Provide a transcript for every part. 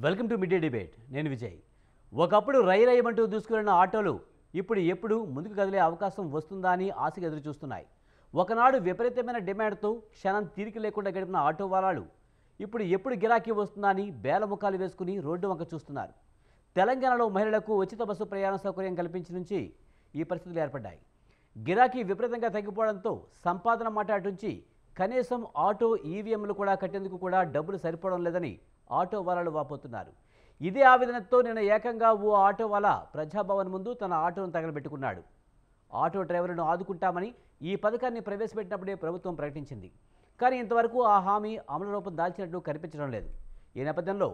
Welcome to mid-day debate. నేను విజయ్. ఒకప్పుడు రైమంటూ దూసుకెళ్లిన ఆటోలు ఇప్పుడు ఎప్పుడు ముందుకు కదిలే అవకాశం వస్తుందా అని ఆశగా ఎదురు చూస్తున్నాయి. ఒకనాడు విపరీతమైన డిమాండ్తో క్షణం తీరిక లేకుండా గడిపిన ఆటో వాలాలు ఇప్పుడు ఎప్పుడు గిరాకీ వస్తుందా అని బేలముఖాలు వేసుకుని రోడ్డు వంక చూస్తున్నారు. తెలంగాణలో మహిళలకు ఉచిత బస్సు ప్రయాణ సౌకర్యం కల్పించి నుంచి ఈ పరిస్థితులు ఏర్పడ్డాయి. గిరాకీ విపరీతంగా తగ్గిపోవడంతో సంపాదన మాట్లాడుంచి కనీసం ఆటో ఈవీఎంలు కూడా కట్టేందుకు కూడా డబ్బులు సరిపోవడం లేదని ఆటో వాలాలు వాపోతున్నారు. ఇదే ఆవేదనతో నిన్న ఏకంగా ఓ ఆటో వాలా ప్రజాభవన్ ముందు తన ఆటోను తగలబెట్టుకున్నాడు. ఆటో డ్రైవర్లను ఆదుకుంటామని ఈ పథకాన్ని ప్రవేశపెట్టినప్పుడే ప్రభుత్వం ప్రకటించింది. కానీ ఇంతవరకు ఆ హామీ అమలు రూపం దాల్చినట్టు కనిపించడం లేదు. ఈ నేపథ్యంలో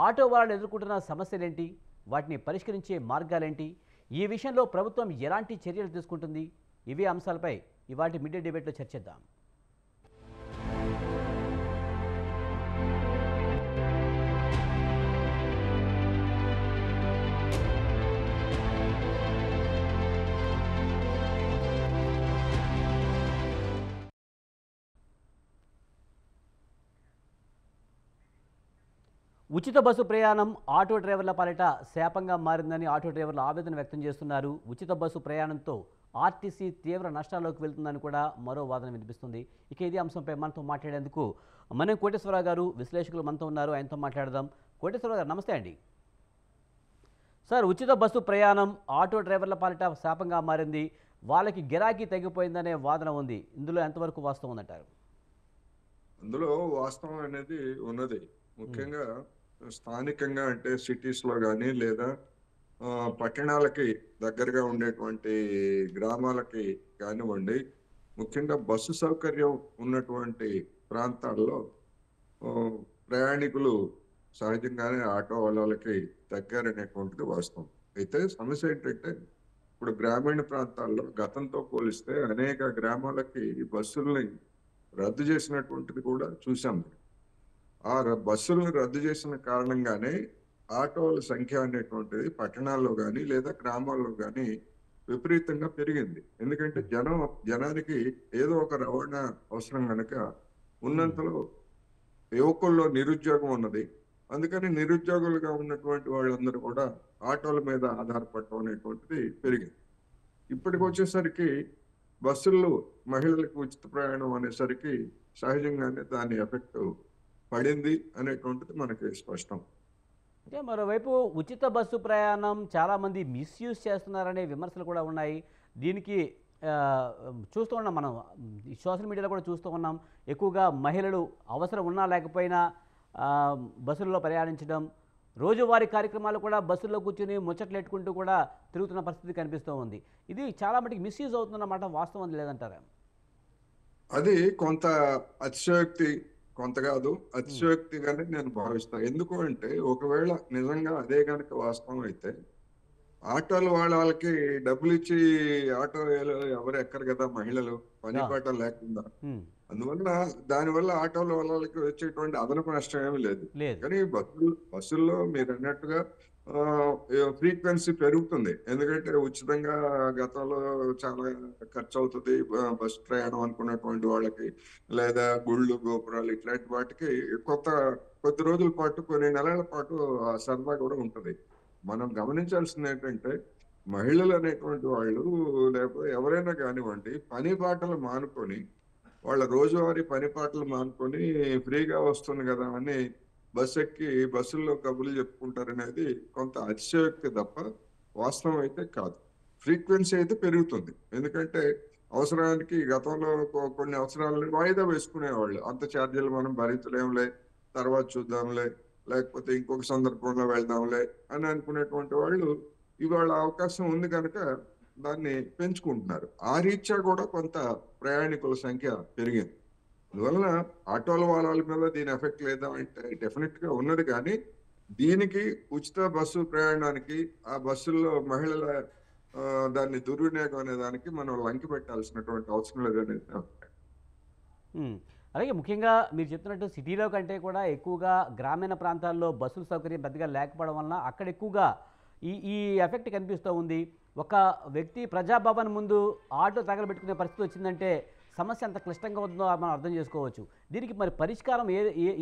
ఆటో వాలాలు ఎదుర్కొంటున్న సమస్యలేంటి, వాటిని పరిష్కరించే మార్గాలేంటి, ఈ విషయంలో ప్రభుత్వం ఎలాంటి చర్యలు తీసుకుంటుంది, ఇవే అంశాలపై ఇవాటి మిడ్-డే డిబేట్లో చర్చిద్దాం. ఉచిత బస్సు ప్రయాణం ఆటో డ్రైవర్ల పాలిట శాపంగా మారిందని ఆటో డ్రైవర్లు ఆవేదన వ్యక్తం చేస్తున్నారు. ఉచిత బస్సు ప్రయాణంతో ఆర్టీసీ తీవ్ర నష్టాల్లోకి వెళ్తుందని కూడా మరో వాదన వినిపిస్తుంది. ఇక ఇదే అంశంపై మనతో మాట్లాడేందుకు మనం కోటేశ్వరరావు గారు, విశ్లేషకులు మనతో ఉన్నారు. ఆయనతో మాట్లాడదాం. కోటేశ్వరరావు గారు నమస్తే అండి. సార్, ఉచిత బస్సు ప్రయాణం ఆటో డ్రైవర్ల పాలిట శాపంగా మారింది, వాళ్ళకి గిరాకీ తగ్గిపోయిందనే వాదన ఉంది. ఇందులో ఎంతవరకు వాస్తవం ఉందంటారు? అందులో వాస్తవం అనేది ఉన్నది. ముఖ్యంగా స్థానికంగా అంటే సిటీస్లో కానీ లేదా పట్టణాలకి దగ్గరగా ఉండేటువంటి గ్రామాలకి కానివ్వండి, ముఖ్యంగా బస్సు సౌకర్యం ఉన్నటువంటి ప్రాంతాల్లో ప్రయాణికులు సహజంగానే ఆటో వాళ్ళకి తగ్గారనేటువంటిది వాస్తవం. అయితే సమస్య ఏంటంటే ఇప్పుడు గ్రామీణ ప్రాంతాల్లో గతంతో పోలిస్తే అనేక గ్రామాలకి బస్సుల్ని రద్దు చేసినటువంటిది కూడా చూసాం. ఆ బస్సులను రద్దు చేసిన కారణంగానే ఆటోల సంఖ్య అనేటువంటిది పట్టణాల్లో కానీ లేదా గ్రామాల్లో కానీ విపరీతంగా పెరిగింది. ఎందుకంటే జనానికి ఏదో ఒక రవాణా అవసరం కనుక ఉన్నంతలో యువకుల్లో నిరుద్యోగం ఉన్నది. అందుకని నిరుద్యోగులుగా ఉన్నటువంటి వాళ్ళందరూ కూడా ఆటోల మీద ఆధారపడటం అనేటువంటిది పెరిగింది. ఇప్పటికి వచ్చేసరికి బస్సుల్లో మహిళలకు ఉచిత ప్రయాణం అనేసరికి సహజంగానే దాని ఎఫెక్ట్ పడింది అనేటువంటిది మనకి స్పష్టం. అంటే మరోవైపు ఉచిత బస్సు ప్రయాణం చాలామంది మిస్యూజ్ చేస్తున్నారనే విమర్శలు కూడా ఉన్నాయి. దీనికి చూస్తూ ఉన్నాం, మనం సోషల్ మీడియాలో కూడా చూస్తూ ఉన్నాం. ఎక్కువగా మహిళలు అవసరం ఉన్నా లేకపోయినా బస్సుల్లో ప్రయాణించడం, రోజువారీ కార్యక్రమాలు కూడా బస్సుల్లో కూర్చుని ముచ్చట్లు ఎట్టుకుంటూ కూడా తిరుగుతున్న పరిస్థితి కనిపిస్తూ ఉంది. ఇది చాలా మటుకు మిస్యూజ్ అవుతుందన్నమాట. వాస్తవం లేదంటారా? అది కొంత అతిశయోక్తి, కొంత కాదు అతిశయోక్తిగానే నేను భావిస్తాను. ఎందుకు అంటే ఒకవేళ నిజంగా అదే కనుక వాస్తవం అయితే ఆటోలు వాళ్ళకి డబ్బులు ఇచ్చి ఆటో ఎవరు ఎక్కరు కదా మహిళలు, పని పాట లేకుండా. అందువల్ల దానివల్ల ఆటోల వాళ్ళకి వచ్చేటువంటి అదనపు నష్టం ఏమీ లేదు. కానీ బస్సుల్లో మీరు అన్నట్టుగా ఫ్రీక్వెన్సీ పెరుగుతుంది. ఎందుకంటే ఉచితంగా గతంలో చాలా ఖర్చు అవుతుంది బస్ ప్రయాణం అనుకున్నటువంటి వాళ్ళకి, లేదా గుళ్ళు గోపురాలు ఇట్లాంటి వాటికి కొద్ది రోజుల పాటు, కొన్ని నెలల పాటు సరదా కూడా ఉంటుంది. మనం గమనించాల్సింది ఏంటంటే మహిళలు అనేటువంటి వాళ్ళు లేకపోతే ఎవరైనా కానివ్వండి, పని పాటలు మానుకొని, వాళ్ళ రోజువారీ పని పాటలు మానుకొని ఫ్రీగా వస్తుంది కదా అని బస్సు ఎక్కి బస్సుల్లో కబుర్లు చెప్పుకుంటారనేది కొంత అతిశయోక్తి తప్ప వాస్తవం అయితే కాదు. ఫ్రీక్వెన్సీ అయితే పెరుగుతుంది. ఎందుకంటే అవసరానికి గతంలో కొన్ని అవసరాలను వాయిదా వేసుకునేవాళ్ళు. అంత ఛార్జీలు మనం భరించలేంలే, తర్వాత చూద్దాంలే, లేకపోతే ఇంకొక సందర్భంలో వెళ్దాంలే అని అనుకునేటువంటి వాళ్ళు ఇవాళ అవకాశం ఉంది కనుక దాన్ని పెంచుకుంటున్నారు. ఆ రీత్యా కూడా కొంత ప్రయాణికుల సంఖ్య పెరిగింది. అందువలన ఆటోల వాళ్ళ మీద దీని ఎఫెక్ట్ లేదా అంటే డెఫినెట్ గా ఉన్నది. కానీ దీనికి ఉచిత బస్సు ప్రయాణానికి ఆ బస్సుల్లో మహిళల దాన్ని దుర్వినియోగం అనే దానికి మనం లంకి పెట్టాల్సినటువంటి అవసరం లేదనేది. అలాగే ముఖ్యంగా మీరు చెప్తున్నట్టు సిటీలో కంటే కూడా ఎక్కువగా గ్రామీణ ప్రాంతాల్లో బస్సుల సౌకర్యం పెద్దగా లేకపోవడం వలన అక్కడ ఎక్కువగా ఈ ఎఫెక్ట్ కనిపిస్తూ ఉంది. ఒక వ్యక్తి ప్రజాభవన్ ముందు ఆటో తగలబెట్టుకునే పరిస్థితి వచ్చిందంటే సమస్య ఎంత క్లిష్టంగా ఉందో మనం అర్థం చేసుకోవచ్చు. దీనికి మరి పరిష్కారం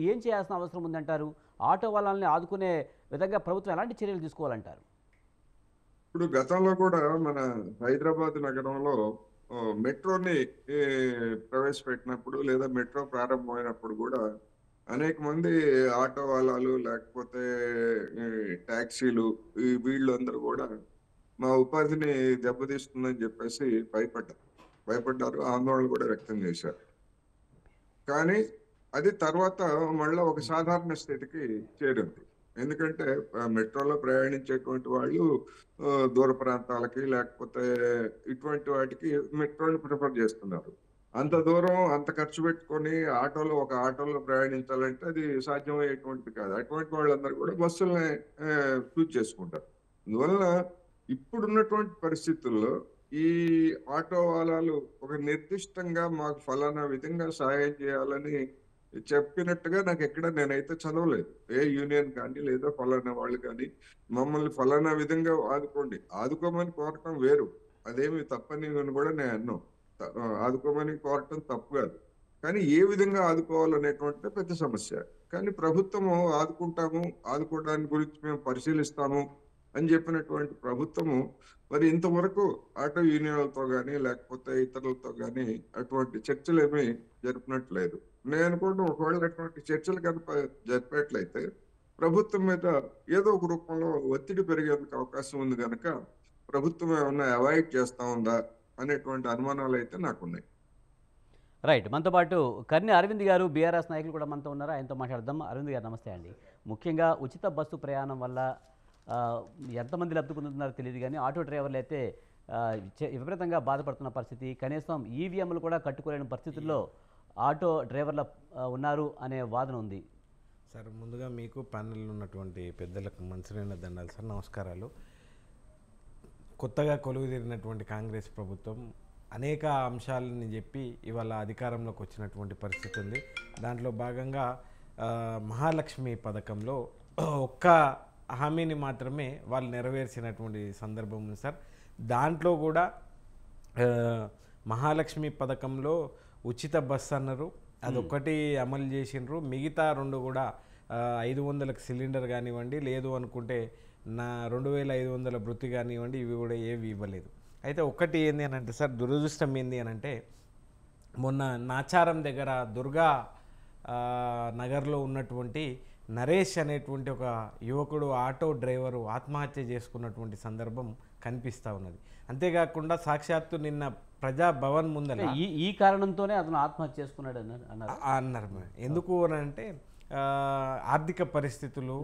ఏం చేయాల్సిన అవసరం ఉందంటారు? ఆటో వాళ్ళని ఆదుకునే విధంగా ప్రభుత్వం ఎలాంటి చర్యలు తీసుకోవాలంటారు? ఇప్పుడు గతంలో కూడా మన హైదరాబాద్ నగరంలో మెట్రోని ఈ, ప్రవేశపెట్టినప్పుడు లేదా మెట్రో ప్రారంభమైనప్పుడు కూడా అనేక మంది ఆటో వాళ్ళాలు లేకపోతే ఈ టాక్సీలు వీళ్ళందరూ కూడా మా ఉపాధిని దెబ్బతీస్తుందని చెప్పేసి భయపడ్డారు, ఆందోళన కూడా వ్యక్తం చేశారు. కానీ అది తర్వాత మళ్ళీ ఒక సాధారణ స్థితికి చేరింది. ఎందుకంటే మెట్రోలో ప్రయాణించేటువంటి వాళ్ళు దూర ప్రాంతాలకి లేకపోతే ఇటువంటి వాటికి మెట్రోని ప్రిఫర్ చేస్తున్నారు. అంత దూరం అంత ఖర్చు పెట్టుకొని ఒక ఆటోలో ప్రయాణించాలంటే అది సాధ్యమయ్యేటువంటిది కాదు. అటువంటి వాళ్ళందరూ కూడా బస్సుల్ని చూజ్ చేసుకుంటారు. అందువల్ల ఇప్పుడున్నటువంటి పరిస్థితుల్లో ఈ ఆటో వాళ్ళలు ఒక నిర్దిష్టంగా మాకు ఫలానా విధంగా సహాయం చేయాలని చెప్పినట్టుగా నేనైతే చదవలేదు. ఏ యూనియన్ కానీ లేదా ఫలానా వాళ్ళు కానీ మమ్మల్ని ఫలానా విధంగా ఆదుకోమని కోరటం వేరు, అదేమి తప్పని కూడా నేను అన్నాను. ఆదుకోమని కోరటం తప్పు కాదు, కానీ ఏ విధంగా ఆదుకోవాలనేటువంటిది పెద్ద సమస్య. కానీ ప్రభుత్వము ఆదుకోవడానికి గురించి మేము పరిశీలిస్తాము అని చెప్పినటువంటి ప్రభుత్వము మరి ఇంతవరకు ఆటో యూనియన్లతో కానీ లేకపోతే ఇతరులతో కానీ అటువంటి చర్చలు ఏమీ జరిపినట్లేదు. నేను అనుకుంటూ ఒకవేళ అటువంటి చర్చలు కనుక జరిపేట్లయితే ప్రభుత్వం మీద ఏదో ఒక రూపంలో ఒత్తిడి పెరిగేందుకు అవకాశం ఉంది కనుక ప్రభుత్వం ఏమన్నా అవాయిడ్ చేస్తా ఉందా అనేటువంటి అనుమానాలు అయితే నాకున్నాయి. రైట్. మనతో పాటు కర్ని అరవింద్ గారు, బీఆర్ఎస్ నాయకులు కూడా మనతో ఉన్నారు. ఆయనతో మాట్లాడదాం. అరవింద్ గారు నమస్తే అండి. ముఖ్యంగా ఉచిత బస్సు ప్రయాణం వల్ల ఎంతమంది లబ్ధి పొందుతున్నారో తెలియదు, కానీ ఆటో డ్రైవర్లు అయితే విపరీతంగా బాధపడుతున్న పరిస్థితి. కనీసం ఈవీఎంలు కూడా కట్టుకోలేని పరిస్థితుల్లో ఆటో డ్రైవర్ల ఉన్నారు అనే వాదన ఉంది. సార్, ముందుగా మీకు ప్యానెల్లో ఉన్నటువంటి పెద్దలకు మంచినీళ్ళ దండాలు సార్, నమస్కారాలు. కొత్తగా కొలువుదీరినటువంటి కాంగ్రెస్ ప్రభుత్వం అనేక అంశాలని చెప్పి ఇవాళ అధికారంలోకి వచ్చినటువంటి పరిస్థితి ఉంది. దాంట్లో భాగంగా మహాలక్ష్మి పథకంలో ఒక్క హామీని మాత్రమే వాళ్ళు నెరవేర్చినటువంటి సందర్భం ఉంది సార్. దాంట్లో కూడా మహాలక్ష్మి పథకంలో ఉచిత బస్ అన్నారు, అదొక్కటి అమలు చేసిండ్రు. మిగతా రెండు కూడా 500కి సిలిండర్ కానివ్వండి, లేదు అనుకుంటే 2500 వృత్తి కానివ్వండి, ఇవి కూడా ఏవి ఇవ్వలేదు. అయితే ఒక్కటి ఏంది అని అంటే సార్, దురదృష్టం ఏంది అని అంటే, మొన్న నాచారం దగ్గర దుర్గా నగర్లో ఉన్నటువంటి నరేష్ అనేటువంటి ఒక యువకుడు ఆటో డ్రైవరు ఆత్మహత్య చేసుకున్నటువంటి సందర్భం కనిపిస్తూ ఉన్నది. అంతేకాకుండా సాక్షాత్తు నిన్న ప్రజాభవన్ ముందర ఈ కారణంతోనే అతను ఆత్మహత్య చేసుకున్నాడు అన్నారు. ఎందుకు అని అంటే ఆర్థిక పరిస్థితులు,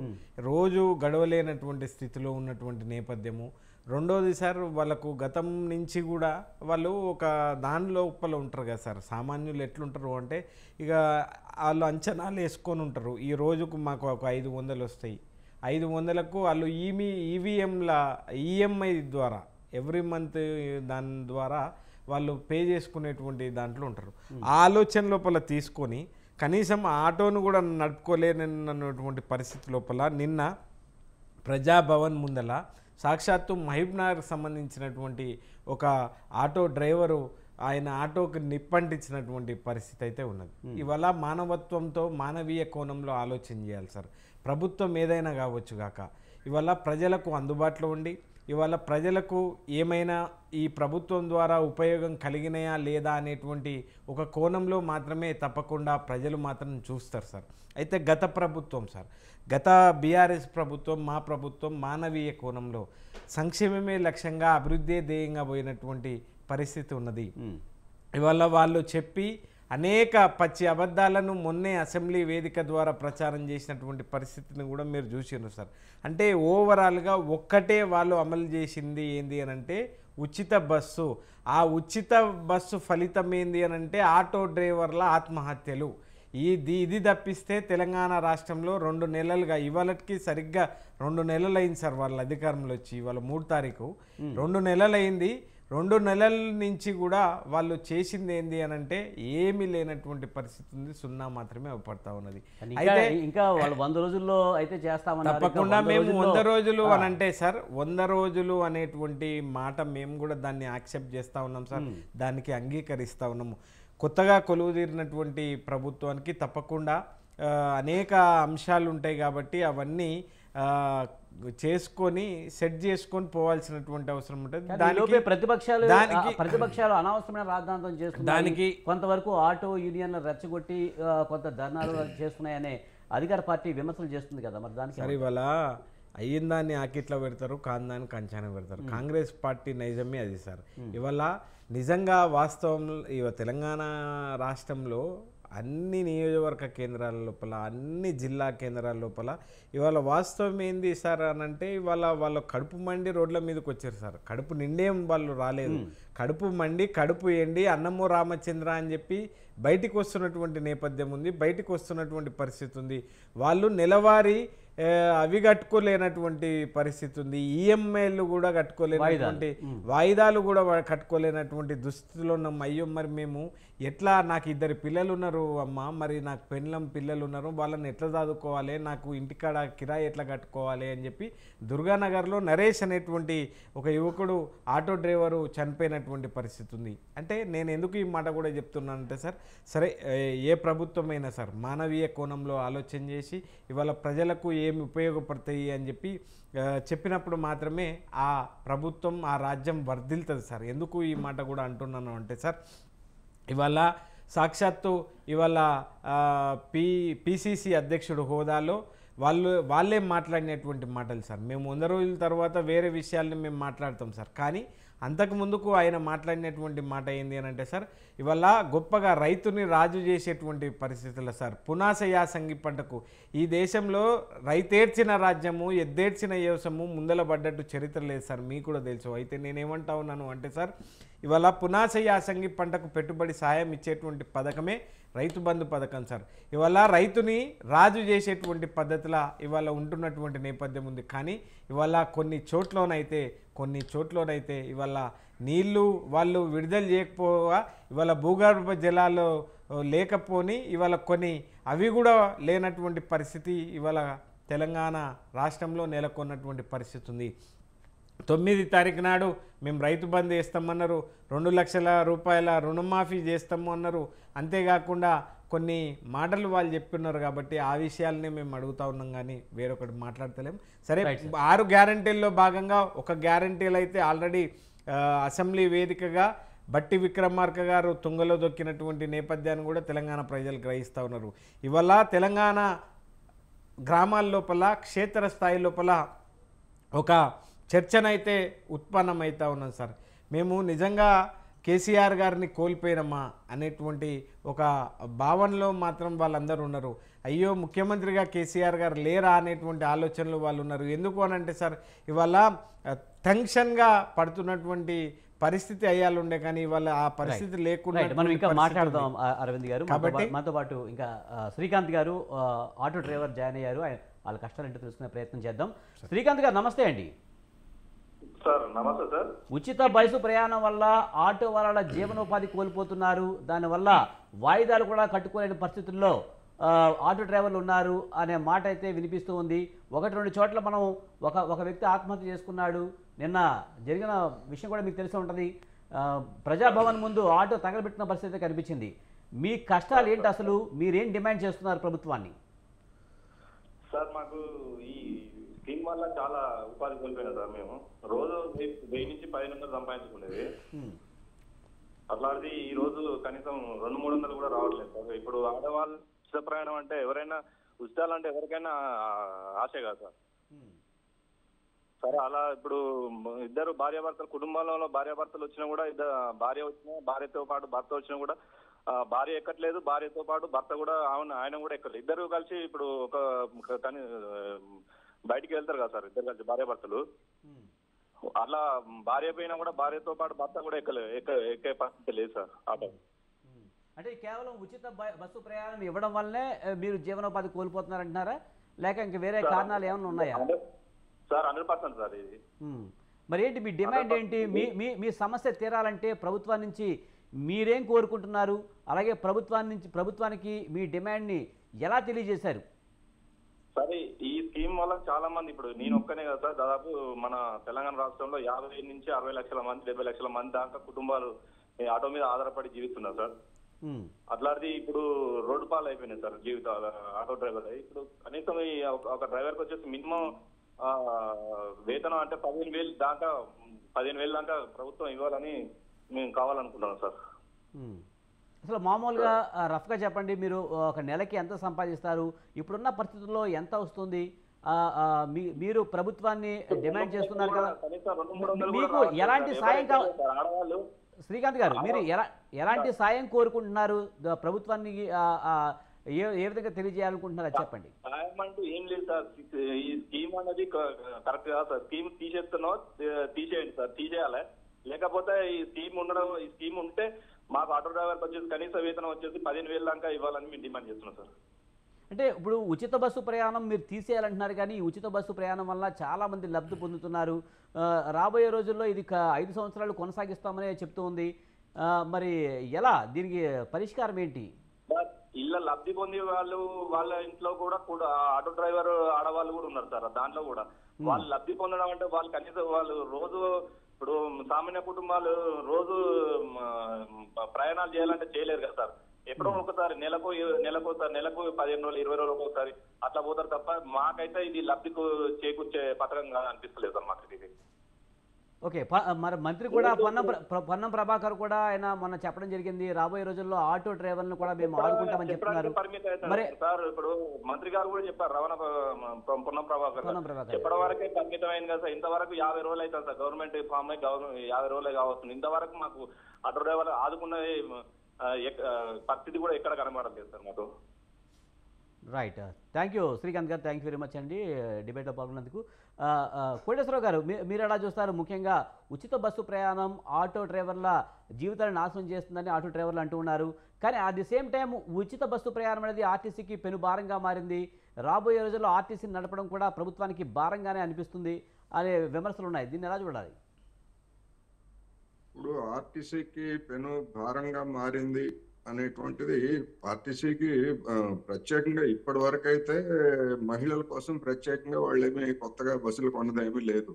రోజు గడవలేనటువంటి స్థితిలో ఉన్నటువంటి నేపథ్యము. రెండోది సార్, వాళ్ళకు గతం నుంచి కూడా వాళ్ళు ఒక దానిలో ఉప్పలు ఉంటారు కదా సార్. సామాన్యులు ఎట్లుంటారు అంటే, ఇక వాళ్ళు అంచనాలు వేసుకొని ఉంటారు. ఈ రోజుకు మాకు ఒక 500 వస్తాయి, 500కు వాళ్ళు ఈఎంఐ ద్వారా ఎవ్రీ మంత్ దాని ద్వారా వాళ్ళు పే చేసుకునేటువంటి దాంట్లో ఉంటారు. ఆ ఆలోచన లోపల తీసుకొని కనీసం ఆటోను కూడా నడుపుకోలేనటువంటి పరిస్థితి లోపల నిన్న ప్రజాభవన్ ముందల సాక్షాత్తు మహబూబ్నగర్కి సంబంధించినటువంటి ఒక ఆటో డ్రైవరు ఆయన ఆటోకి నిప్పంటించినటువంటి పరిస్థితి అయితే ఉన్నది. ఇవాళ మానవత్వంతో మానవీయ కోణంలో ఆలోచన చేయాలి సార్. ప్రభుత్వం ఏదైనా కావచ్చు గాక, ఇవాళ ప్రజలకు అందుబాటులో ఉండి ఇవాళ ప్రజలకు ఏమైనా ఈ ప్రభుత్వం ద్వారా ఉపయోగం కలిగినాయా లేదా అనేటువంటి ఒక కోణంలో మాత్రమే తప్పకుండా ప్రజలు మాత్రం చూస్తారు సార్. అయితే గత ప్రభుత్వం సార్, గత బీఆర్ఎస్ ప్రభుత్వం, మా ప్రభుత్వం మానవీయ కోణంలో సంక్షేమమే లక్ష్యంగా అభివృద్ధి ధ్యేయంగా పోయినటువంటి పరిస్థితి ఉన్నది. ఇవాళ వాళ్ళు చెప్పి అనేక పచ్చి అబద్ధాలను మొన్నే అసెంబ్లీ వేదిక ద్వారా ప్రచారం చేసినటువంటి పరిస్థితిని కూడా మీరు చూసినారు సార్. అంటే ఓవరాల్గా ఒక్కటే వాళ్ళు అమలు చేసింది ఏంది అని అంటే ఉచిత బస్సు. ఆ ఉచిత బస్సు ఫలితం ఏంది అని అంటే ఆటో డ్రైవర్ల ఆత్మహత్యలు. ఇది తప్పిస్తే తెలంగాణ రాష్ట్రంలో 2 నెలలుగా, ఇవాళకి సరిగ్గా 2 నెలలు అయింది సార్ వాళ్ళ అధికారంలో వచ్చి. ఇవాళ 3 తారీఖు 2 నెలలు అయింది. 2 నెలల నుంచి కూడా వాళ్ళు చేసింది ఏంది అని అంటే ఏమీ లేనటువంటి పరిస్థితి ఉంది. 0 మాత్రమే అవపడతా ఉన్నది. అయితే ఇంకా వాళ్ళు 100 రోజుల్లో అయితే చేస్తామన్నారు. తప్పకుండా మేము 100 రోజులు అని అంటే సార్, 100 రోజులు అనేటువంటి మాట మేము కూడా దాన్ని యాక్సెప్ట్ చేస్తూ ఉన్నాం సార్, దానికి అంగీకరిస్తూ ఉన్నాము. కొత్తగా కొలువుదీరినటువంటి ప్రభుత్వానికి తప్పకుండా అనేక అంశాలు ఉంటాయి కాబట్టి అవన్నీ చేసుకొని సెట్ చేసుకొని పోవాల్సినటువంటి అవసరం ఉంటుంది. దానికి ప్రతిపక్షాలు అనవసరమైన రాద్ధాంతం చేస్తున్నాయి. దానికి కొంతవరకు ఆటో యూనియన్లు రెచ్చగొట్టి కొంత ధర్నాలు చేస్తున్నాయనే అధికార పార్టీ విమర్శలు చేస్తుంది కదా. మరి దానికి సరే ఇవాళ అయ్యిందాన్ని ఆకిట్లో పెడతారు, కాందాన్ని కంచాన పెడతారు. కాంగ్రెస్ పార్టీ నైజమే అది సార్. ఇవాళ నిజంగా వాస్తవంలో తెలంగాణ రాష్ట్రంలో అన్ని నియోజకవర్గ కేంద్రాల లోపల, అన్ని జిల్లా కేంద్రాల లోపల ఇవాళ వాస్తవం ఏంది సార్ అని అంటే, ఇవాళ వాళ్ళు కడుపు మండి రోడ్ల మీదకి వచ్చారు సార్. కడుపు నిండేం వాళ్ళు రాలేదు, కడుపు మండి కడుపు ఎండి అన్నమో రామచంద్ర అని చెప్పి బయటికి వస్తున్నటువంటి నేపథ్యం ఉంది, బయటికి వస్తున్నటువంటి పరిస్థితి ఉంది. వాళ్ళు నెలవారీ అవి కట్టుకోలేనటువంటి పరిస్థితి ఉంది, ఈఎంఐలు కూడా కట్టుకోలేనటువంటి, వాయిదాలు కూడా కట్టుకోలేనటువంటి దుస్థితిలో ఉన్నాం. అయ్యో మరి మేము ఎట్లా, నాకు 2 పిల్లలు ఉన్నారు అమ్మ, మరి నాకు పిల్లలు ఉన్నారు, వాళ్ళని ఎట్లా చదువుకోవాలి, నాకు ఇంటికాడ కిరాయి ఎట్లా కట్టుకోవాలి అని చెప్పి దుర్గానగర్లో నరేష్ అనేటువంటి ఒక యువకుడు ఆటో డ్రైవరు చనిపోయినటువంటి పరిస్థితి ఉంది. అంటే నేను ఎందుకు ఈ మాట కూడా చెప్తున్నానంటే సార్, సరే ఏ ప్రభుత్వమైనా సార్ మానవీయ కోణంలో ఆలోచన చేసి ఇవాళ ప్రజలకు ఏమి ఉపయోగపడతాయి అని చెప్పి చెప్పినప్పుడు మాత్రమే ఆ ప్రభుత్వం, ఆ రాజ్యం వర్ధిల్తుంది సార్. ఎందుకు ఈ మాట కూడా అంటున్నాను అంటే సార్, ఇవాళ సాక్షాత్తు ఇవాళ పిసిసి అధ్యక్షుడు హోదాలో వాళ్ళే మాట్లాడినటువంటి మాటలు సార్. మేము 100 రోజుల తర్వాత వేరే విషయాల్ని మేము మాట్లాడతాం సార్, కానీ అంతకు ముందుకు ఆయన మాట్లాడినటువంటి మాట ఏంది అని అంటే సార్, ఇవాళ గొప్పగా రైతుని రాజు చేసేటువంటి పరిస్థితుల్లో సార్ పునాస యాసంగి పంటకు ఈ దేశంలో రైతేర్చిన రాజ్యము ఎద్దేర్చిన వ్యవసాయము ముందల పడ్డట్టు చరిత్ర లేదు సార్, మీకు కూడా తెలుసు. అయితే నేనేమంటా ఉన్నాను అంటే సార్, ఇవాళ పునాస యాసంగి పంటకు పెట్టుబడి సాయం ఇచ్చేటువంటి పథకమే రైతు బంధు పథకం సార్. ఇవాళ రైతుని రాజు చేసేటువంటి పద్ధతిల ఇవాళ ఉంటున్నటువంటి నేపథ్యం ఉంది. కానీ ఇవాళ కొన్ని చోట్లోనైతే ఇవాళ నీళ్లు వాళ్ళు విడుదల చేయకపోగా ఇవాళ భూగర్భ జలాలు లేకపోని ఇవాళ కొన్ని అవి కూడా లేనటువంటి పరిస్థితి ఇవాళ తెలంగాణ రాష్ట్రంలో నెలకొన్నటువంటి పరిస్థితి ఉంది. 9 తారీఖు నాడు మేము రైతు బంధు వేస్తామన్నారు, 2 లక్షల రూపాయల రుణమాఫీ చేస్తాము అన్నారు. అంతేకాకుండా కొన్ని మాటలు వాళ్ళు చెప్తున్నారు కాబట్టి ఆ విషయాలనే మేము అడుగుతా ఉన్నాం, కానీ వేరొకటి మాట్లాడతలేం. సరే 6 గ్యారంటీల్లో భాగంగా ఒక గ్యారంటీలు అయితే ఆల్రెడీ అసెంబ్లీ వేదికగా బట్టి విక్రమార్క గారు తుంగలో దొక్కినటువంటి నేపథ్యాన్ని కూడా తెలంగాణ ప్రజలు గ్రహిస్తూ ఉన్నారు. ఇవాళ తెలంగాణ గ్రామాల లోపల క్షేత్ర స్థాయి లోపల ఒక చర్చనైతే ఉత్పన్నమవుతూ ఉన్నాం సార్. మేము నిజంగా కేసీఆర్ గారిని కోల్పోయినమా అనేటువంటి ఒక భావనలో మాత్రం వాళ్ళందరూ ఉన్నారు. అయ్యో ముఖ్యమంత్రిగా కేసీఆర్ గారు లేరా అనేటువంటి ఆలోచనలు వాళ్ళు ఉన్నారు. ఎందుకు అని అంటే సార్, ఇవాళ టెన్షన్గా పడుతున్నటువంటి పరిస్థితి అయ్యాలుండే, కానీ ఇవాళ ఆ పరిస్థితి లేకుండా మనం ఇంకా మాట్లాడదాం అరవింద్ గారు. కాబట్టి మనతో పాటు ఇంకా శ్రీకాంత్ గారు ఆటో డ్రైవర్ జాయిన్ అయ్యారు, వాళ్ళ కష్టాలేంటో తెలుసుకునే ప్రయత్నం చేద్దాం. శ్రీకాంత్ గారు నమస్తే అండి. సార్ నమస్తే సార్. ఉచిత బస్సు ప్రయాణం వల్ల ఆటో వాళ్ళ జీవనోపాధి కోల్పోతున్నారు, దానివల్ల వాయిదాలు కూడా కట్టుకోలేని పరిస్థితుల్లో ఆటో డ్రైవర్లు ఉన్నారు అనే మాట అయితే వినిపిస్తూ ఉంది. 1-2 చోట్ల మనం ఒక వ్యక్తి ఆత్మహత్య చేసుకున్నాడు. నిన్న జరిగిన విషయం కూడా మీకు తెలిసి ఉంటుంది. ప్రజాభవన్ ముందు ఆటో తగలబెట్టిన పరిస్థితి కనిపించింది. మీ కష్టాలు ఏంటి, అసలు మీరేం డిమాండ్ చేస్తున్నారు ప్రభుత్వాన్ని? సార్ మాకు ఈ స్కీమ్ వల్ల చాలా ఉపాధి కోల్పోయినా సార్. మేము రోజు 1000 నుంచి 1500 సంపాదించుకునేది, అట్లాంటిది ఈ రోజు కనీసం 200-300 కూడా రావట్లేదు సార్. ఇప్పుడు ఆడవాళ్ళు ఉచిత ప్రయాణం అంటే ఎవరైనా ఉచితాలంటే ఎవరికైనా ఆశే కదా సార్. సరే అలా ఇప్పుడు ఇద్దరు భార్యాభర్తలు కుటుంబంలో భార్యాభర్తలు వచ్చినా కూడా, భార్య వచ్చినా భార్యతో పాటు భర్త వచ్చినా కూడా భార్య ఎక్కట్లేదు, భార్యతో పాటు భర్త కూడా ఆయన కూడా ఎక్కట్లేదు. ఇద్దరు కలిసి ఇప్పుడు కానీ బయటికి వెళ్తారు కదా సార్, ఇద్దరు కలిసి భార్యాభర్తలు. అలా భార్య పోయినా కూడా భార్యతో పాటు భర్త కూడా ఎక్కే పరిస్థితి లేదు సార్ ఆటో. అంటే కేవలం ఉచిత బస్సు ప్రయాణం ఇవ్వడం వల్లే మీరు జీవనోపాధి కోల్పోతున్నారంటున్నారా, లేక ఇంక వేరే కారణాలు ఏమైనా ఉన్నాయా? సార్ 100% సార్ ఇది. మరి ఏంటి మీ డిమాండ్ ఏంటి? మీ సమస్య తీరాలంటే ప్రభుత్వం నుంచి మీరేం కోరుకుంటున్నారు? అలాగే ప్రభుత్వానికి మీ డిమాండ్ని ఎలా తెలియజేశారు? సరే ఈ స్కీమ్ వల్ల చాలా మంది, ఇప్పుడు నేను ఒక్కనే కదా సార్, దాదాపు మన తెలంగాణ రాష్ట్రంలో 50 నుంచి 60 లక్షల మంది 70 లక్షల మంది దాకా కుటుంబాలు ఆటో మీద ఆధారపడి జీవిస్తున్నారు సార్. అట్లాంటిది ఇప్పుడు రోడ్డు పాలు అయిపోయినాయి సార్ జీవితాలు ఆటో డ్రైవర్. ఇప్పుడు కనీసం ఈ ఒక డ్రైవర్కి వచ్చేసి మినిమం వేతనం అంటే 15,000 దాకా ప్రభుత్వం ఇవ్వాలని మేము కావాలనుకుంటున్నాం సార్. అసలు మామూలుగా రఫ్గా చెప్పండి, మీరు ఒక నెలకి ఎంత సంపాదిస్తారు, ఇప్పుడున్న పరిస్థితుల్లో ఎంత వస్తుంది, మీరు ప్రభుత్వాన్ని డిమాండ్ చేస్తున్నారు కదా, మీకు ఎలాంటి సాయం కావాలి? శ్రీకాంత్ గారు, మీరు ఎలాంటి సాయం కోరుకుంటున్నారు ప్రభుత్వాన్ని, ఏ విధంగా తెలియజేయాలనుకుంటున్నారో చెప్పండి. సాయం అంటూ ఏం లేదు సార్, ఈ స్కీమ్ అనేది కరెక్ట్ కాదు సార్. స్కీమ్ తీసేయండి సార్, తీసేయాలి. లేకపోతే ఈ స్కీమ్ ఉంటే మాకు ఆటో డ్రైవర్కి వచ్చేసి కనీస వేతనం వచ్చేసి 15,000 దాకా ఇవ్వాలని మేము డిమాండ్ చేస్తున్నాం సార్. అంటే ఇప్పుడు ఉచిత బస్సు ప్రయాణం మీరు తీసేయాలంటున్నారు, కానీ ఈ ఉచిత బస్సు ప్రయాణం వల్ల చాలామంది లబ్ధి పొందుతున్నారు. రాబోయే రోజుల్లో ఇది 5 సంవత్సరాలు కొనసాగిస్తామని చెప్తూ ఉంది. మరి ఎలా, దీనికి పరిష్కారం ఏంటి? ఇళ్ళ లబ్ధి పొందే వాళ్ళ ఇంట్లో కూడా ఆటో డ్రైవర్ ఆడవాళ్ళు కూడా ఉన్నారు సార్. దాంట్లో కూడా వాళ్ళు లబ్ధి పొందడం అంటే వాళ్ళు కనీసం వాళ్ళు రోజు ఇప్పుడు సామాన్య కుటుంబాలు రోజు ప్రయాణాలు చేయాలంటే చేయలేరు కదా సార్. ఎప్పుడో ఒకసారి నెలకు 15 రోజులు 20 రోజులు ఒకసారి అట్లా పోతారు తప్ప మాకైతే ఇది లబ్ధికు చేకూర్చే పథకం కాదు అనిపిస్తలేదు సార్ మాకు ఇది. ఓకే, మరి మంత్రి కూడా పొన్నం ప్రభాకర్ కూడా ఆయన మొన్న చెప్పడం జరిగింది, రాబోయే రోజుల్లో ఆటో డ్రైవర్లను కూడా మేము ఆదుకుంటామని చెప్తున్నారు. మరి సార్ ఇప్పుడు మంత్రి గారు కూడా చెప్పారు, రవాణా పొన్నం ప్రభాకర్ చెప్పడం వరకే పరిమితమైంది కదా సార్. ఇంతవరకు 50 రోజులు అవుతుంది సార్ గవర్నమెంట్ ఫామ్ అయి 50 రోజులే కావస్తుంది. ఇంతవరకు మాకు ఆటో డ్రైవర్ ఆదుకున్న పరిస్థితి కూడా ఎక్కడ కనబడలేదు సార్ మాకు. రైట్, థ్యాంక్ యూ శ్రీకాంత్ గారు, థ్యాంక్ యూ వెరీ మచ్ అండి డిబేట్లో పాల్గొన్నందుకు. కోటేశ్వరరావు గారు, మీరు ఎలా చూస్తారు? ముఖ్యంగా ఉచిత బస్సు ప్రయాణం ఆటో డ్రైవర్ల జీవితాలను నాశనం చేస్తుందని ఆటో డ్రైవర్లు అంటూ ఉన్నారు. కానీ అట్ ది సేమ్ టైం ఉచిత బస్సు ప్రయాణం అనేది ఆర్టీసీకి పెను భారంగా మారింది. రాబోయే రోజుల్లో ఆర్టీసీని నడపడం కూడా ప్రభుత్వానికి భారంగానే అనిపిస్తుంది అనే విమర్శలు ఉన్నాయి. దీన్ని ఎలా చూడాలి? ఇప్పుడు ఆర్టీసీకి పెను భారంగా మారింది అనేటువంటిది ఆర్టీసీకి ప్రత్యేకంగా ఇప్పటి వరకు అయితే మహిళల కోసం ప్రత్యేకంగా వాళ్ళేమీ కొత్తగా బస్సులు కొన్నదేమీ లేదు.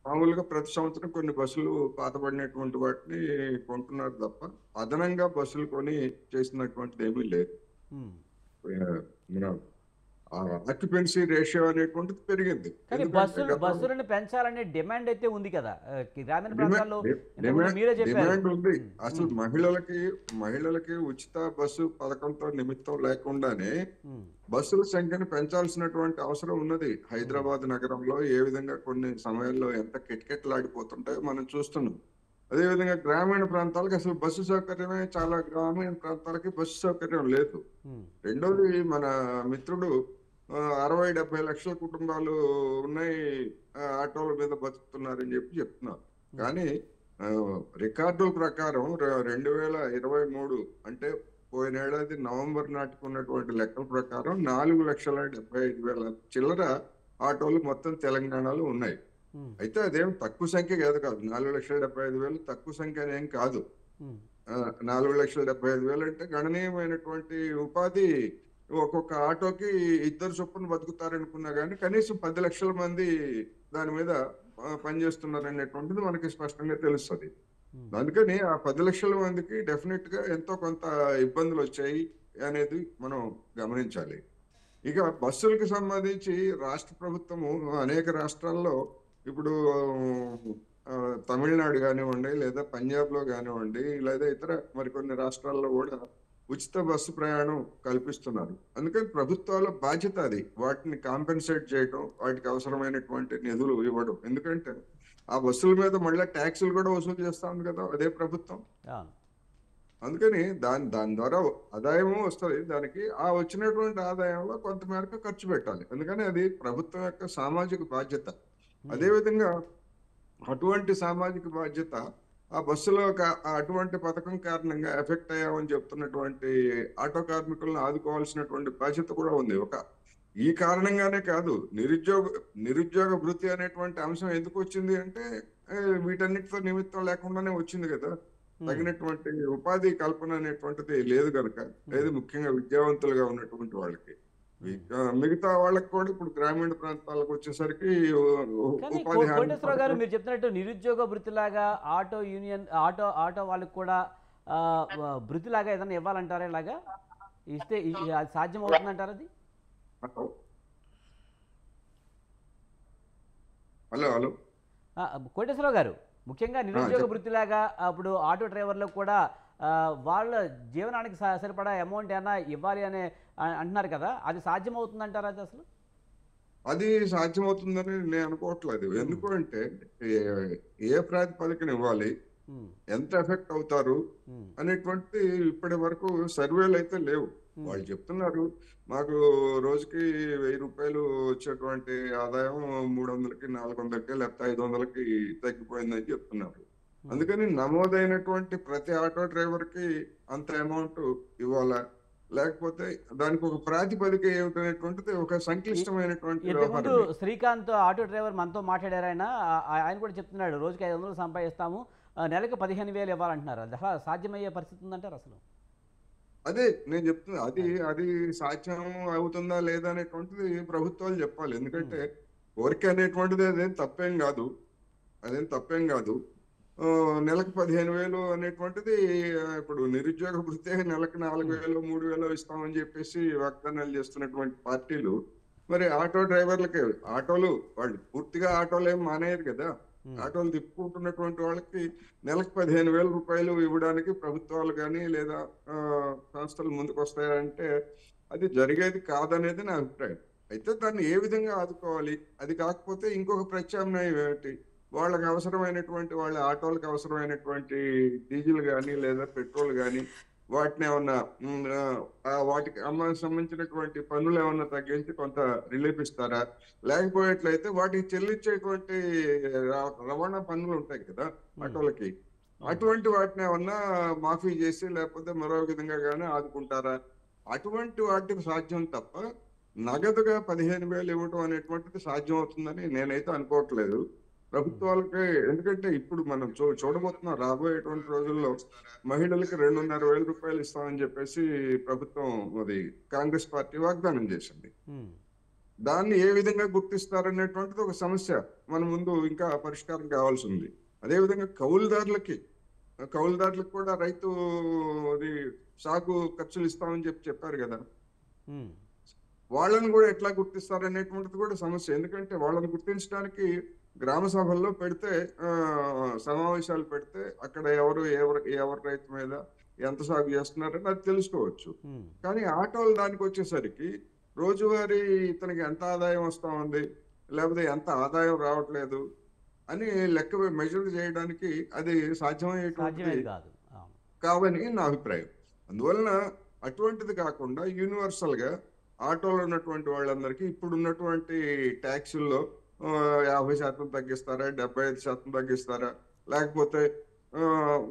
మామూలుగా ప్రతి సంవత్సరం కొన్ని బస్సులు పాతబడినటువంటి వాటిని కొంటున్నారు తప్ప అదనంగా బస్సులు కొని చేసినటువంటిది ఏమీ లేదు. ఆక్యుపెన్సీ రేషియో అనేటువంటిది పెరిగింది. కానీ బస్సులను పెంచాలనే డిమాండ్ అయితే ఉంది కదా గ్రామీణ ప్రాంతాల్లో, డిమాండ్ ఉంది. అసలు మహిళలకి ఉచిత బస్సు పథకంతో నిమిత్తం లేకుండానే బస్సుల సంఖ్యను పెంచాల్సినటువంటి అవసరం ఉన్నది. హైదరాబాద్ నగరంలో ఏ విధంగా కొన్ని సమయాల్లో ఎంత కిటకిటలాడిపోతుంటాయో మనం చూస్తున్నాం. అదేవిధంగా గ్రామీణ ప్రాంతాలకు అసలు బస్సు సౌకర్యమే, చాలా గ్రామీణ ప్రాంతాలకి బస్సు సౌకర్యం లేదు. రెండోది, మన మిత్రుడు 60-70 లక్షల కుటుంబాలు ఉన్నాయి ఆటోల మీద బతుకుతున్నారని చెప్తున్నారు. కానీ రికార్డుల ప్రకారం 2023 అంటే పోయిన ఏడాది నవంబర్ నాటికి ఉన్నటువంటి లెక్కల ప్రకారం 4,75,000 చిల్లర ఆటోలు మొత్తం తెలంగాణలో ఉన్నాయి. అయితే అదేం తక్కువ సంఖ్య కాదు. 4,75,000 తక్కువ సంఖ్య అనేం కాదు. 4,75,000 అంటే గణనీయమైనటువంటి ఉపాధి. ఒక్కొక్క ఆటోకి 2 చొప్పున బతుకుతారనుకున్నా కానీ కనీసం 10 లక్షల మంది దాని మీద పనిచేస్తున్నారు అనేటువంటిది మనకి స్పష్టంగా తెలుస్తుంది. అందుకని ఆ 10 లక్షల మందికి డెఫినెట్ గా ఎంతో కొంత ఇబ్బందులు వచ్చాయి అనేది మనం గమనించాలి. ఇక బస్సులకు సంబంధించి రాష్ట్ర ప్రభుత్వము అనేక రాష్ట్రాల్లో, ఇప్పుడు తమిళనాడు కానివ్వండి, లేదా పంజాబ్ లో కానివ్వండి, లేదా ఇతర మరికొన్ని రాష్ట్రాల్లో కూడా ఉచిత బస్సు ప్రయాణం కల్పిస్తున్నారు. అందుకని ప్రభుత్వాల బాధ్యత అది. వాటిని కాంపెన్సేట్ చేయడం, వాటికి అవసరమైనటువంటి నిధులు ఇవ్వడం. ఎందుకంటే ఆ బస్సుల మీద మళ్ళీ ట్యాక్సులు కూడా వసూలు చేస్తా ఉంది కదా అదే ప్రభుత్వం. అందుకని దాని ద్వారా ఆదాయము వస్తుంది. దానికి ఆ వచ్చినటువంటి ఆదాయంలో కొంత మేరకు ఖర్చు పెట్టాలి. అందుకని అది ప్రభుత్వం యొక్క సామాజిక బాధ్యత. అదేవిధంగా అటువంటి సామాజిక బాధ్యత ఆ బస్సులో అటువంటి పథకం కారణంగా ఎఫెక్ట్ అయ్యామని చెప్తున్నటువంటి ఆటో కార్మికులను ఆదుకోవాల్సినటువంటి బాధ్యత కూడా ఉంది. ఈ కారణంగానే కాదు, నిరుద్యోగ భృతి అనేటువంటి అంశం ఎందుకు వచ్చింది అంటే వీటన్నిటితో నిమిత్తం లేకుండానే వచ్చింది కదా. తగినటువంటి ఉపాధి కల్పన అనేటువంటిది లేదు కనుక, లేదు ముఖ్యంగా విద్యావంతులుగా ఉన్నటువంటి వాళ్ళకి. మిగతా వాళ్ళకి కూడా ఇప్పుడు గ్రామీణ ప్రాంతాలకు వచ్చేసరికి కోటేశ్వరరావు గారు, మీరు చెప్తున్నట్టు నిరుద్యోగ వృత్తిలాగా ఆటో యూనియన్ ఆటో వాళ్ళకి కూడా భృతిలాగా ఏదైనా ఇవ్వాలంటారా? ఇలాగా ఇస్తే అది సాధ్యం అవుతుందంటారా? అది హలో హలో కోటేశ్వరరావు గారు, ముఖ్యంగా నిరుద్యోగ వృత్తిలాగా అప్పుడు ఆటో డ్రైవర్లకు కూడా వాళ్ళ జీవనానికి సరిపడా అమౌంట్ ఏమైనా ఇవ్వాలి అనే అంటున్నారు కదా, అది సాధ్యం అవుతుందంటారా? అది అసలు అది సాధ్యమవుతుందని నేను అనుకోవట్లేదు. ఎందుకంటే ఏ ప్రాతిపదికన ఇవ్వాలి, ఎంత ఎఫెక్ట్ అవుతారు అనేటువంటి ఇప్పటి వరకు సర్వేలు అయితే లేవు. వాళ్ళు చెప్తున్నారు మాకు రోజుకి 1000 రూపాయలు వచ్చేటువంటి ఆదాయం 300కి 400కి లేకపోతే 500కి తగ్గిపోయిందని చెప్తున్నారు. అందుకని నమోదైనటువంటి ప్రతి ఆటో డ్రైవర్ కి అంత అమౌంట్ ఇవ్వాలా, లేకపోతే దానికి ఒక ప్రాతిపదిక ఏమిటనేటువంటిది ఒక సంక్లిష్టమైనటువంటి ఇంతకుముందు వ్యవహారం. శ్రీకాంత్ ఆటో డ్రైవర్ మనతో మాట్లాడారు. ఆయన కూడా చెప్తున్నాడు రోజుకి 500 సంపాదిస్తాము, నెలకు 15,000 ఇవ్వాలంటున్నారు. అది సాధ్యమయ్యే పరిస్థితి ఉందంటారు అసలు? అదే నేను చెప్తున్నా, అది సాధ్యం అవుతుందా లేదా అనేటువంటిది ప్రభుత్వాలు చెప్పాలి. ఎందుకంటే కోరిక అనేటువంటిది అదేం తప్పేం కాదు. నెలకు 15,000 అనేటువంటిది ఇప్పుడు నిరుద్యోగ వృత్తే నెలకు 4,000 3,000 ఇస్తామని చెప్పేసి వాగ్దానాలు చేస్తున్నటువంటి పార్టీలు మరి ఆటో డ్రైవర్లకే, ఆటోలు వాళ్ళు పూర్తిగా ఆటోలు ఏం మానేయరు కదా, ఆటోలు తిప్పుకుంటున్నటువంటి వాళ్ళకి నెలకు 15,000 రూపాయలు ఇవ్వడానికి ప్రభుత్వాలు కానీ లేదా సంస్థలు ముందుకు వస్తాయంటే అది జరిగేది కాదనేది నా అభిప్రాయం. అయితే దాన్ని ఏ విధంగా ఆదుకోవాలి, అది కాకపోతే ఇంకొక ప్రత్యామ్నాయం ఏమిటి, వాళ్ళకి అవసరమైనటువంటి వాళ్ళ ఆటోలకు అవసరమైనటువంటి డీజిల్ కానీ లేదా పెట్రోల్ కానీ వాటిని ఏమన్నా వాటికి సంబంధించినటువంటి పన్నులు ఏమన్నా తగ్గించి కొంత రిలీఫ్ ఇస్తారా, లేకపోయేట్లయితే వాటికి చెల్లించేటువంటి రవాణా పన్నులు ఉంటాయి కదా ఆటోలకి, అటువంటి వాటిని ఏమన్నా మాఫీ చేసి లేకపోతే మరో విధంగా కానీ ఆదుకుంటారా, అటువంటి వాటికి సాధ్యం తప్ప నగదుగా 15,000 ఇవ్వటం అనేటువంటిది సాధ్యం అవుతుందని నేనైతే అనుకోవట్లేదు ప్రభుత్వాలకి. ఎందుకంటే ఇప్పుడు మనం చూడబోతున్నాం రాబోయేటువంటి రోజుల్లో మహిళలకి 2,500 రూపాయలు ఇస్తామని చెప్పేసి ప్రభుత్వం అది కాంగ్రెస్ పార్టీ వాగ్దానం చేసింది. దాన్ని ఏ విధంగా గుర్తిస్తారనేటువంటిది ఒక సమస్య మన ముందు ఇంకా పరిష్కారం కావాల్సి ఉంది. అదేవిధంగా కౌలుదారులకు కూడా రైతు అది సాగు ఖర్చులు ఇస్తామని చెప్పారు కదా, వాళ్ళని కూడా ఎట్లా గుర్తిస్తారనేటువంటిది కూడా సమస్య. ఎందుకంటే వాళ్ళని గుర్తించడానికి గ్రామ సభల్లో పెడితే సమావేశాలు పెడితే అక్కడ ఎవరు రైతు మీద ఎంత సాగు చేస్తున్నారని అది తెలుసుకోవచ్చు. కానీ ఆటోలు దానికి వచ్చేసరికి రోజువారీ ఇతనికి ఎంత ఆదాయం వస్తా ఉంది లేకపోతే ఎంత ఆదాయం రావట్లేదు అని లెక్క మెజర్ చేయడానికి అది సాధ్యమయ్యేటువంటిది కావని నా అభిప్రాయం. అందువలన అటువంటిది కాకుండా యూనివర్సల్ గా ఆటోలో ఉన్నటువంటి వాళ్ళందరికీ ఇప్పుడు ఉన్నటువంటి ట్యాక్సుల్లో 50% తగ్గిస్తారా, 75% తగ్గిస్తారా, లేకపోతే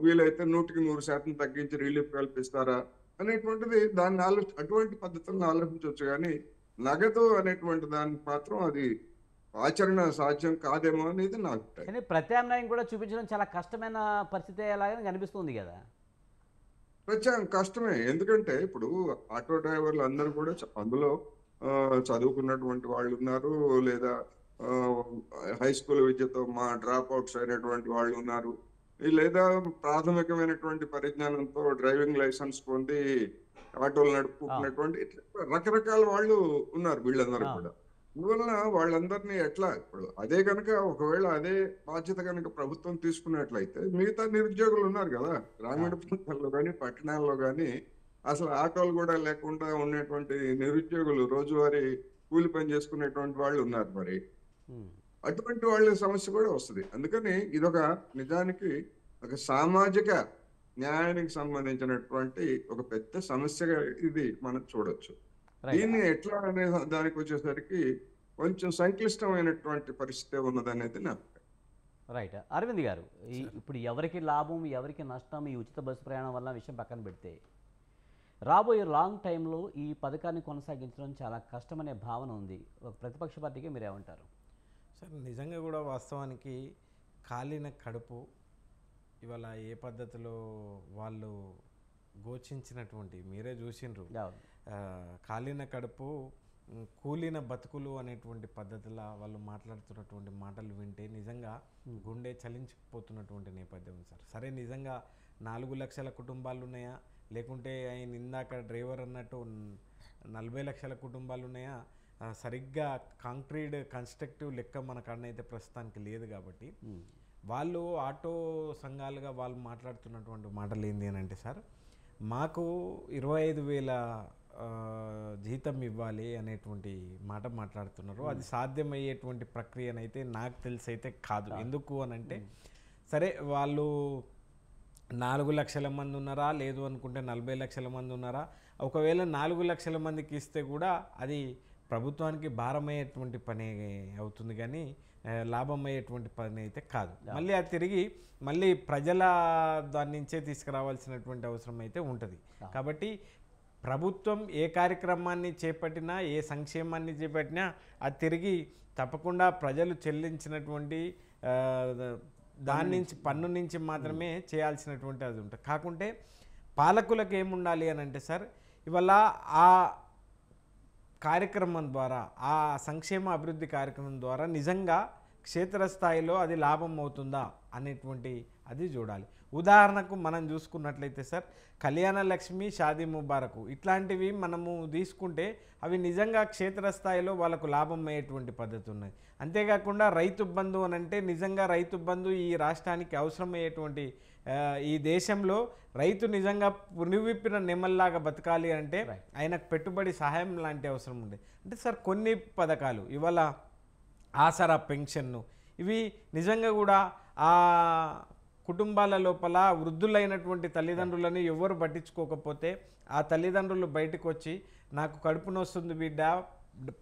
వీలైతే 100% తగ్గించి రిలీఫ్ కల్పిస్తారా అనేటువంటిది దాన్ని అటువంటి పద్ధతులను ఆలోచించవచ్చు. కానీ నగదు అనేటువంటి దానికి మాత్రం అది ఆచరణ సాధ్యం కాదేమో అనేది నా అభిప్రాయం. కానీ ప్రత్యామ్నాయం కూడా చూపించడం చాలా కష్టమైన పరిస్థితి లాగా కనిపిస్తుంది కదా. కష్టమే, ఎందుకంటే ఇప్పుడు ఆటో డ్రైవర్లు అందరూ కూడా అందులో చదువుకున్నటువంటి వాళ్ళు ఉన్నారు, లేదా హై స్కూల్ విద్యతో డ్రాప్ అవుట్స్ అయినటువంటి వాళ్ళు ఉన్నారు, లేదా ప్రాథమికమైనటువంటి పరిజ్ఞానంతో డ్రైవింగ్ లైసెన్స్ పొంది ఆటోలు నడుపుకుంటున్నటువంటి రకరకాల వాళ్ళు ఉన్నారు వీళ్ళందరూ కూడా. అందువలన వాళ్ళందరినీ ఎట్లా ఇప్పుడు అదే కనుక ఒకవేళ అదే బాధ్యత కనుక ప్రభుత్వం తీసుకున్నట్లయితే మిగతా నిరుద్యోగులు ఉన్నారు కదా గ్రామీణ ప్రాంతాల్లో కానీ పట్టణాల్లో కానీ అసలు ఆటోలు కూడా లేకుండా ఉన్నటువంటి నిరుద్యోగులు రోజువారీ కూలి పని చేసుకునేటువంటి వాళ్ళు ఉన్నారు. మరి అటువంటి వాళ్ళ సమస్య కూడా వస్తుంది. అందుకని ఇదొక నిజానికి ఒక సామాజిక న్యాయానికి సంబంధించినటువంటి ఒక పెద్ద సమస్యగా ఇది మనం చూడొచ్చు. దీన్ని ఎట్లా అనే దానికి వచ్చేసరికి కొంచెం సంక్లిష్టమైనటువంటి పరిస్థితి ఉన్నదనేది నా అభిప్రాయం. రైట్. అరవింద్ గారు, ఇప్పుడు ఎవరికి లాభం ఎవరికి నష్టం ఈ ఉచిత బస్సు ప్రయాణం వల్ల విషయం పక్కన పెడితే రాబోయే లాంగ్ టైంలో ఈ పథకాన్ని కొనసాగించడం చాలా కష్టమనే భావన ఉంది. ఒక ప్రతిపక్ష పార్టీకి మీరు ఏమంటారు? సార్ నిజంగా కూడా వాస్తవానికి కాలిన కడుపు ఇవాళ ఏ పద్ధతిలో వాళ్ళు ఘోషించినటువంటి మీరే చూసిండ్రు. కాలిన కడుపు కూలిన బతుకులు అనేటువంటి పద్ధతిలో వాళ్ళు మాట్లాడుతున్నటువంటి మాటలు వింటే నిజంగా గుండె చలించిపోతున్నటువంటి నేపథ్యం సార్. సరే నిజంగా 4 లక్షల కుటుంబాలు ఉన్నాయా, లేకుంటే ఆయన ఇందాక డ్రైవర్ అన్నట్టు 40 లక్షల కుటుంబాలు ఉన్నాయా, సరిగ్గా కాంక్రీట్ కన్స్ట్రక్టివ్ లెక్క మన కాడనైతే ప్రస్తుతానికి లేదు. కాబట్టి వాళ్ళు ఆటో సంఘాలుగా వాళ్ళు మాట్లాడుతున్నటువంటి మాటలు ఏంటి అని అంటే సార్, మాకు 25,000 జీతం ఇవ్వాలి అనేటువంటి మాట మాట్లాడుతున్నారు. అది సాధ్యమయ్యేటువంటి ప్రక్రియనైతే నాకు తెలిసి అయితే కాదు. ఎందుకు అని అంటే సరే వాళ్ళు 4 లక్షల మంది ఉన్నారా, లేదు అనుకుంటే 40 లక్షల మంది ఉన్నారా, ఒకవేళ 4 లక్షల మందికి ఇస్తే కూడా అది ప్రభుత్వానికి భారమయ్యేటువంటి పని అవుతుంది, కానీ లాభం అయ్యేటువంటి పని అయితే కాదు. మళ్ళీ అది తిరిగి మళ్ళీ ప్రజల దాని నుంచే తీసుకురావాల్సినటువంటి అవసరం అయితే ఉంటుంది. కాబట్టి ప్రభుత్వం ఏ కార్యక్రమాన్ని చేపట్టినా, ఏ సంక్షేమాన్ని చేపట్టినా అది తిరిగి తప్పకుండా ప్రజలు చెల్లించినటువంటి దాని నుంచి పన్ను నుంచి మాత్రమే చేయాల్సినటువంటి అది ఉంటుంది. కాకుంటే పాలకులకు ఏముండాలి అని అంటే సార్, ఇవాళ ఆ కార్యక్రమం ద్వారా, ఆ సంక్షేమ అభివృద్ధి కార్యక్రమం ద్వారా నిజంగా క్షేత్రస్థాయిలో అది లాభం అవుతుందా అనేటువంటి అది చూడాలి. ఉదాహరణకు మనం చూసుకున్నట్లయితే సార్, కళ్యాణ లక్ష్మి, షాదీ ముబారకు ఇట్లాంటివి మనము తీసుకుంటే అవి నిజంగా క్షేత్రస్థాయిలో వాళ్ళకు లాభం అయ్యేటువంటి పద్ధతి ఉన్నది. అంతేకాకుండా రైతు బంధు అని అంటే నిజంగా రైతు బంధు ఈ రాష్ట్రానికి అవసరమయ్యేటువంటి, ఈ దేశంలో రైతు నిజంగా పునివిప్పిన నెమల్లాగా బతకాలి అంటే ఆయనకు పెట్టుబడి సహాయం లాంటి అవసరం ఉంది. అంటే సార్ కొన్ని పథకాలు ఇవాళ ఆసరా పెన్షన్ను ఇవి నిజంగా కూడా ఆ కుటుంబాల లోపల వృద్ధులైనటువంటి తల్లిదండ్రులను ఎవరు పట్టించుకోకపోతే ఆ తల్లిదండ్రులు బయటకు వచ్చి నాకు కడుపు నొస్తుంది బిడ్డ,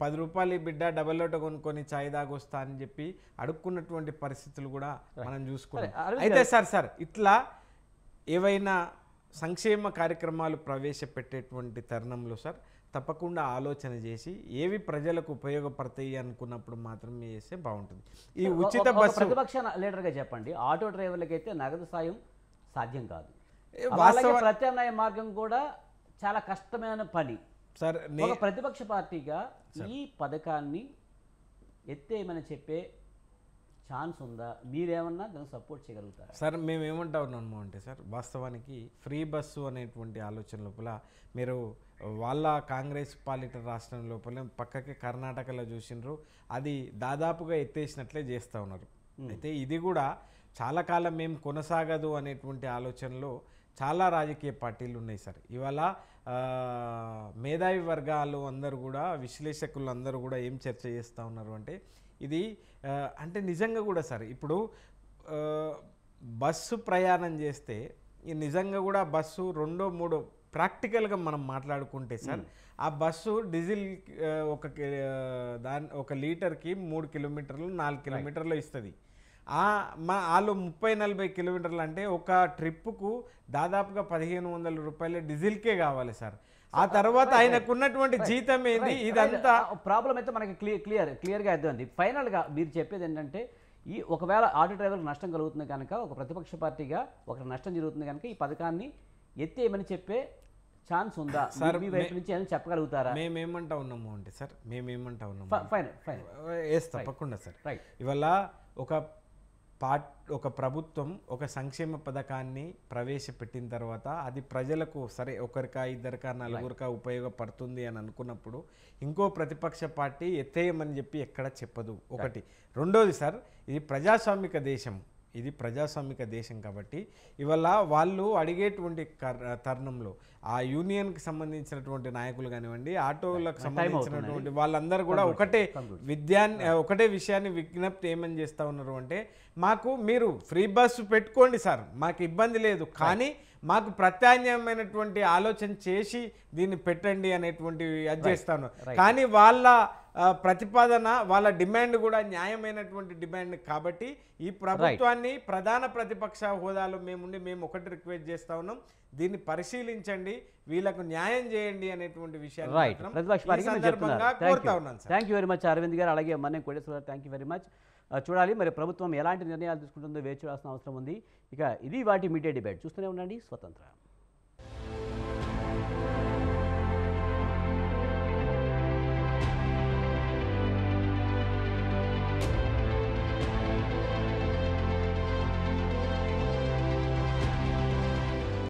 10 రూపాయలు బిడ్డ, డబల్ లోట కొనుక్కొని చాయ్ దాగొస్తా అని చెప్పి అడుక్కున్నటువంటి పరిస్థితులు కూడా మనం చూసుకున్నాం. అయితే సార్ ఇట్లా ఏవైనా సంక్షేమ కార్యక్రమాలు ప్రవేశపెట్టేటువంటి తరుణంలో సార్ తప్పకుండా ఆలోచన చేసి ఏవి ప్రజలకు ఉపయోగపడతాయి అనుకున్నప్పుడు మాత్రమే చేస్తే బాగుంటుంది. ఈ ఉచిత బస్సు ప్రతిపక్ష లీడర్గా చెప్పండి, ఆటో డ్రైవర్లకి అయితే నగదు సాయం సాధ్యం కాదు. ప్రత్యామ్నాయ మార్గం కూడా చాలా కష్టమైన పని సార్. ఒక ప్రతిపక్ష పార్టీగా ఈ పథకాన్ని ఎత్తేయమని చెప్పే ఛాన్స్ ఉందా? మీరేమన్నా దాన్ని సపోర్ట్ చేయగలుగుతారా? సార్ మేము ఏమంటా ఉన్నాము అంటే సార్, వాస్తవానికి ఫ్రీ బస్సు అనేటువంటి ఆలోచన లోపల మీరు వాళ్ళ కాంగ్రెస్ పాలిట రాష్ట్రం లోపల పక్కకి కర్ణాటకలో చూసినారు, అది దాదాపుగా ఎత్తేసినట్లే చేస్తూ ఉన్నారు. అయితే ఇది కూడా చాలా కాలం మేము కొనసాగదు అనేటువంటి ఆలోచనలో చాలా రాజకీయ పార్టీలు ఉన్నాయి సార్. ఇవాళ మేధావి వర్గాలు అందరూ కూడా, విశ్లేషకులు అందరూ కూడా ఏం చర్చ చేస్తూ ఉన్నారు అంటే ఇది అంటే నిజంగా కూడా సార్ ఇప్పుడు బస్సు ప్రయాణం చేస్తే నిజంగా కూడా బస్సు 2-3 ప్రాక్టికల్గా మనం మాట్లాడుకుంటే సార్, ఆ బస్సు డీజిల్ ఒక లీటర్కి 3 కిలోమీటర్లు 4 కిలోమీటర్లు ఇస్తుంది. వాళ్ళు 30-40 కిలోమీటర్లు అంటే ఒక ట్రిప్పుకు దాదాపుగా 1,500 రూపాయల డీజిల్కే కావాలి సార్. ఆ తర్వాత ఆయనకున్నటువంటి జీతం ఏంది, ఇదంతా ప్రాబ్లం అయితే మనకి క్లియర్గా అర్థమైంది. ఫైనల్గా మీరు చెప్పేది ఏంటంటే, ఈ ఒకవేళ ఆటో డ్రైవర్కి నష్టం కలుగుతుంది కనుక, ఒక ప్రతిపక్ష పార్టీగా ఒక నష్టం జరుగుతుంది కనుక ఈ పథకాన్ని ఎత్తేయమని చెప్పే ఛాన్స్ ఉందా సార్? మీ వైపు నుంచి ఏమైనా చెప్పగలుగుతారా? మేమేమంటా ఉన్నాము అంటే సార్, మేమేమంటా ఉన్నాము తప్పకుండా సార్. ఇవాళ ఒక ప్రభుత్వం ఒక సంక్షేమ పథకాన్ని ప్రవేశపెట్టిన తర్వాత అది ప్రజలకు సరే ఒకరికా ఇద్దరికా నలుగురికా ఉపయోగపడుతుంది అని అనుకున్నప్పుడు ఇంకో ప్రతిపక్ష పార్టీ ఎత్తేయమని చెప్పి ఎక్కడ చెప్పదు. ఒకటి. రెండోది సార్, ఇది ప్రజాస్వామిక దేశం, ఇది ప్రజాస్వామిక దేశం కాబట్టి ఇవాళ వాళ్ళు అడిగేటువంటి తరుణంలో ఆ యూనియన్కి సంబంధించినటువంటి నాయకులు కానివ్వండి, ఆటోలకు సంబంధించినటువంటి వాళ్ళందరూ కూడా ఒకటే విషయాన్ని విజ్ఞప్తి ఏమని చేస్తూ ఉన్నారు అంటే, మాకు మీరు ఫ్రీ బస్సు పెట్టుకోండి సార్, మాకు ఇబ్బంది లేదు, కానీ మాకు ప్రత్యామ్నాయమైనటువంటి ఆలోచన చేసి దీన్ని పెట్టండి అనేటువంటి అది చేస్తాను. కానీ వాళ్ళ ప్రతిపాదన, వాళ్ళ డిమాండ్ కూడా న్యాయమైనటువంటి డిమాండ్ కాబట్టి ఈ ప్రభుత్వాన్ని ప్రధాన ప్రతిపక్ష హోదాలో మేము ఒకటి రిక్వెస్ట్ చేస్తా ఉన్నాం, దీన్ని పరిశీలించండి, వీళ్ళకు న్యాయం చేయండి అనేటువంటి విషయాన్ని కోరుతా ఉన్నాను. Thank you very much Arvind garu, అలాగే Manyam Koteswara, thank you very much. చూడాలి మరి ప్రభుత్వం ఎలాంటి నిర్ణయాలు తీసుకుంటుందో వేచి చూడాల్సిన అవసరం ఉంది. ఇక ఇది వాటి మీడియా డిబేట్. చూస్తూనే ఉండండి స్వతంత్ర.